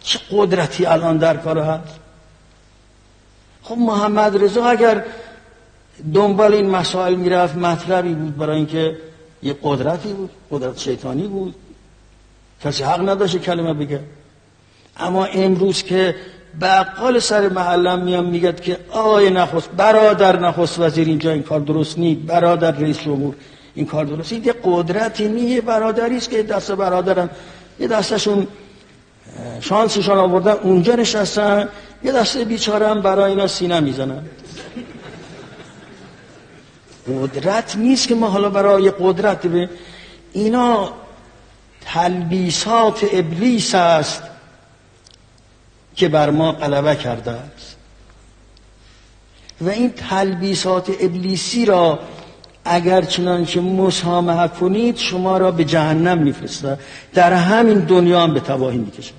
چه قدرتی الان در کار هست. خب محمد رضا اگر دنبال این مسائل میرفت مطلبی بود برای اینکه یه قدرتی بود، قدرت شیطانی بود، کسی حق نداشت کلمه بگه. اما امروز که بقال سر محلم میام میگد که آقای برادر نخست وزیر اینجا این کار درست نیست، برادر رئیس جمهور این کار درست نیست، یه قدرتی نیست، یه برادری است که دست برادرن، یه دستشون شانسشون آوردن اونجا نشستن، یه دسته بیچاره هم برای اینا سینه میزنن. قدرت نیست که ما حالا برای قدرت به اینا تلبیسات ابلیس است که بر ما غلبه کرده است و این تلبیسات ابلیسی را اگر چنانچه مسامحه کنید شما را به جهنم میفرسته، در همین دنیا هم به تباهی میکشه.